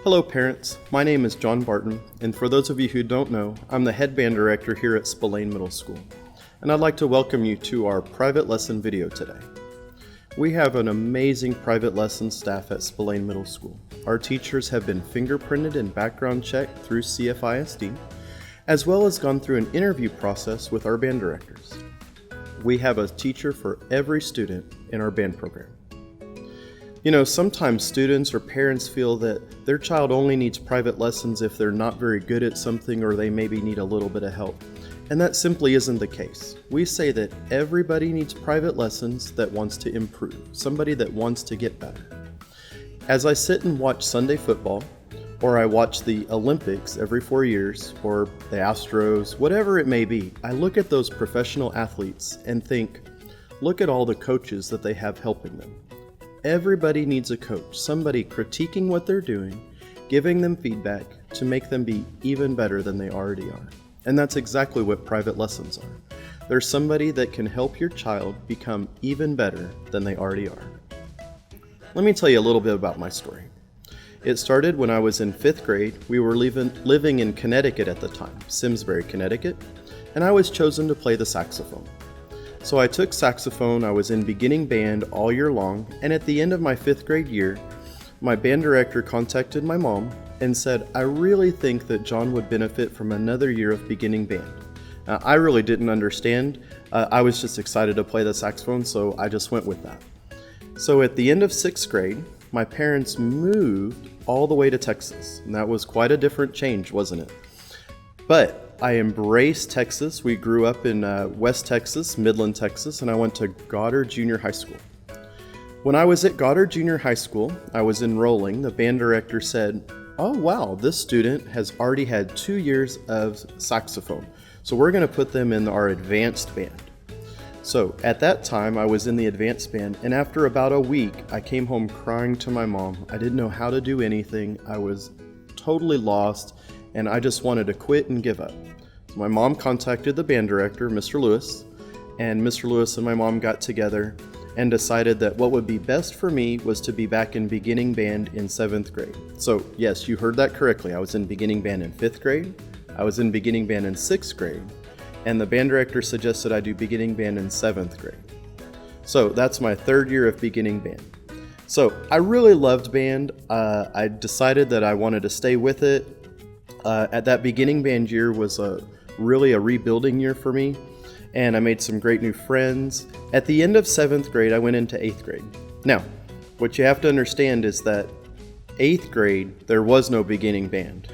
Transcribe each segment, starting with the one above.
Hello parents, my name is John Barton, and for those of you who don't know, I'm the head band director here at Spillane Middle School, and I'd like to welcome you to our private lesson video today. We have an amazing private lesson staff at Spillane Middle School. Our teachers have been fingerprinted and background checked through CFISD, as well as gone through an interview process with our band directors. We have a teacher for every student in our band program. You know, sometimes students or parents feel that their child only needs private lessons if they're not very good at something or they maybe need a little bit of help. And that simply isn't the case. We say that everybody needs private lessons that wants to improve, somebody that wants to get better. As I sit and watch Sunday football, or I watch the Olympics every 4 years, or the Astros, whatever it may be, I look at those professional athletes and think, look at all the coaches that they have helping them. Everybody needs a coach, somebody critiquing what they're doing, giving them feedback to make them be even better than they already are. And that's exactly what private lessons are. There's somebody that can help your child become even better than they already are. Let me tell you a little bit about my story. It started when I was in 5th grade. We were living in Connecticut at the time, Simsbury, Connecticut, and I was chosen to play the saxophone. So I took saxophone, I was in beginning band all year long, and at the end of my 5th grade year, my band director contacted my mom and said, I really think that John would benefit from another year of beginning band. I really didn't understand. I was just excited to play the saxophone, so I just went with that. So at the end of 6th grade, my parents moved all the way to Texas, and that was quite a different change, wasn't it? But I embraced Texas. We grew up in West Texas, Midland, Texas, and I went to Goddard Junior High School. When I was at Goddard Junior High School, I was enrolling. The band director said, oh wow, this student has already had 2 years of saxophone, so we're going to put them in our advanced band. So at that time, I was in the advanced band, and after about a week, I came home crying to my mom. I didn't know how to do anything. I was totally lost, and I just wanted to quit and give up. So my mom contacted the band director, Mr. Lewis, and Mr. Lewis and my mom got together and decided that what would be best for me was to be back in beginning band in 7th grade. So yes, you heard that correctly. I was in beginning band in 5th grade, I was in beginning band in 6th grade, and the band director suggested I do beginning band in 7th grade. So that's my 3rd year of beginning band. So I really loved band. I decided that I wanted to stay with it. At that beginning band year was really a rebuilding year for me, and I made some great new friends. At the end of 7th grade, I went into 8th grade. Now, what you have to understand is that 8th grade, there was no beginning band.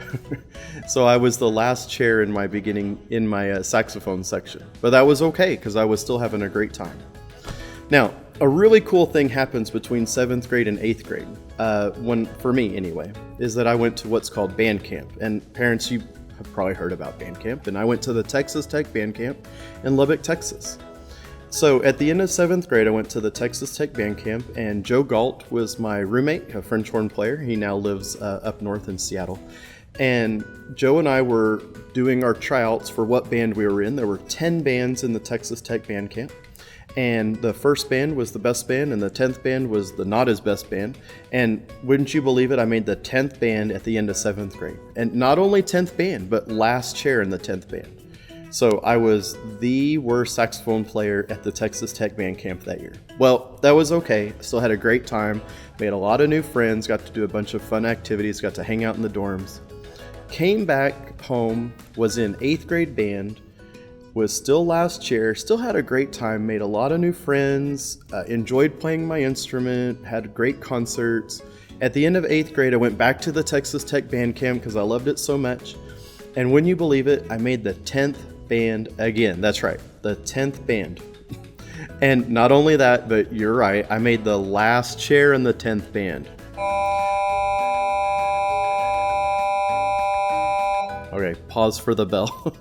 So I was the last chair in my saxophone section. But that was okay, because I was still having a great time. Now, a really cool thing happens between 7th grade and 8th grade, for me anyway, is that I went to what's called band camp. And parents, you have probably heard about band camp. And I went to the Texas Tech band camp in Lubbock, Texas. So at the end of 7th grade, I went to the Texas Tech band camp, and Joe Galt was my roommate, a French horn player. He now lives up north in Seattle. And Joe and I were doing our tryouts for what band we were in. There were 10 bands in the Texas Tech band camp. And the first band was the best band, and the 10th band was the not as best band. And wouldn't you believe it, I made the 10th band at the end of 7th grade. And not only 10th band, but last chair in the 10th band. So I was the worst saxophone player at the Texas Tech band camp that year. Well, that was okay. I still had a great time, made a lot of new friends, got to do a bunch of fun activities, got to hang out in the dorms. Came back home, was in 8th grade band, was still last chair, still had a great time, made a lot of new friends, enjoyed playing my instrument, had great concerts. At the end of 8th grade, I went back to the Texas Tech band camp because I loved it so much. And wouldn't you believe it, I made the 10th band again. That's right, the 10th band. And not only that, but you're right, I made the last chair in the 10th band. Okay, pause for the bell.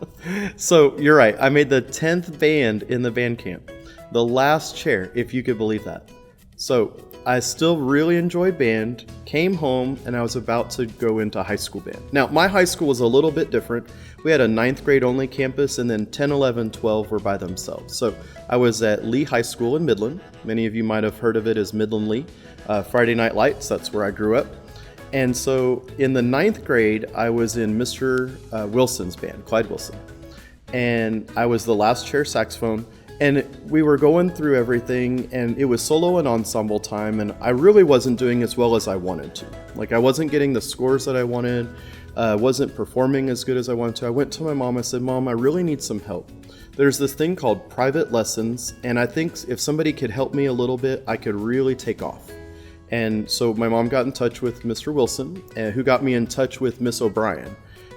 So you're right, I made the 10th band in the band camp. The last chair, if you could believe that. So I still really enjoyed band, came home, and I was about to go into high school band. Now, my high school was a little bit different. We had a 9th grade only campus, and then 10, 11, 12 were by themselves. So I was at Lee High School in Midland. Many of you might have heard of it as Midland Lee. Friday Night Lights, that's where I grew up. And so in the 9th grade, I was in Mr. Wilson's band, Clyde Wilson. And I was the last chair saxophone. And we were going through everything, and it was solo and ensemble time, and I really wasn't doing as well as I wanted to. Like, I wasn't getting the scores that I wanted, wasn't performing as good as I wanted to. I went to my mom, I said, "Mom, I really need some help. There's this thing called private lessons, and I think if somebody could help me a little bit, I could really take off." And so my mom got in touch with Mr. Wilson, who got me in touch with Miss O'Brien.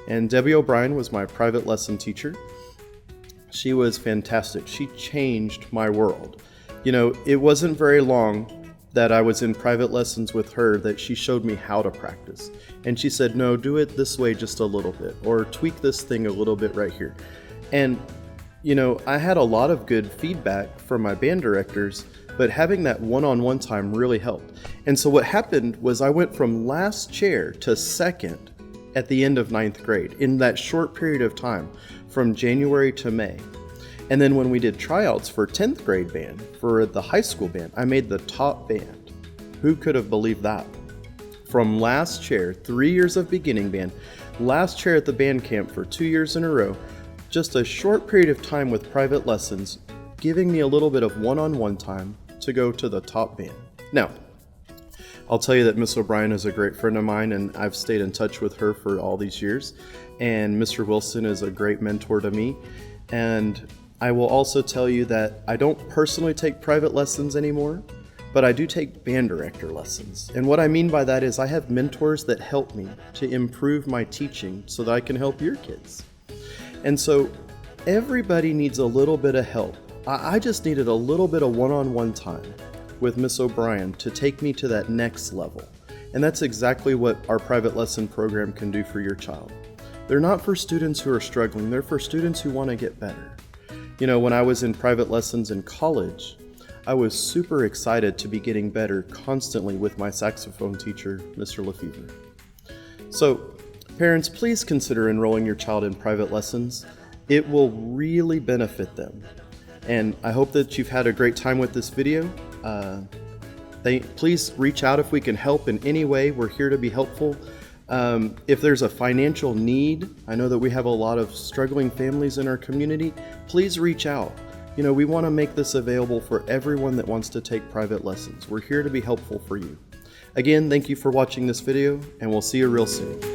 And Debbie O'Brien was my private lesson teacher. She was fantastic. She changed my world. You know, it wasn't very long that I was in private lessons with her that she showed me how to practice. And she said, "No, do it this way just a little bit, or tweak this thing a little bit right here." And, you know, I had a lot of good feedback from my band directors, but having that one-on-one time really helped. And so what happened was I went from last chair to second at the end of 9th grade in that short period of time from January to May. And then when we did tryouts for 10th grade band, for the high school band, I made the top band. Who could have believed that? From last chair, 3 years of beginning band, last chair at the band camp for 2 years in a row, just a short period of time with private lessons, giving me a little bit of one-on-one time to go to the top band. Now, I'll tell you that Miss O'Brien is a great friend of mine, and I've stayed in touch with her for all these years. And Mr. Wilson is a great mentor to me. And I will also tell you that I don't personally take private lessons anymore, but I do take band director lessons. And what I mean by that is I have mentors that help me to improve my teaching so that I can help your kids. And so everybody needs a little bit of help. I just needed a little bit of one-on-one time with Miss O'Brien to take me to that next level. And that's exactly what our private lesson program can do for your child. They're not for students who are struggling, they're for students who want to get better. You know, when I was in private lessons in college, I was super excited to be getting better constantly with my saxophone teacher, Mr. Lefevre. So, parents, please consider enrolling your child in private lessons. It will really benefit them. And I hope that you've had a great time with this video. Please reach out if we can help in any way. We're here to be helpful. If there's a financial need, I know that we have a lot of struggling families in our community. Please reach out. You know, we want to make this available for everyone that wants to take private lessons. We're here to be helpful for you. Again, thank you for watching this video, and we'll see you real soon.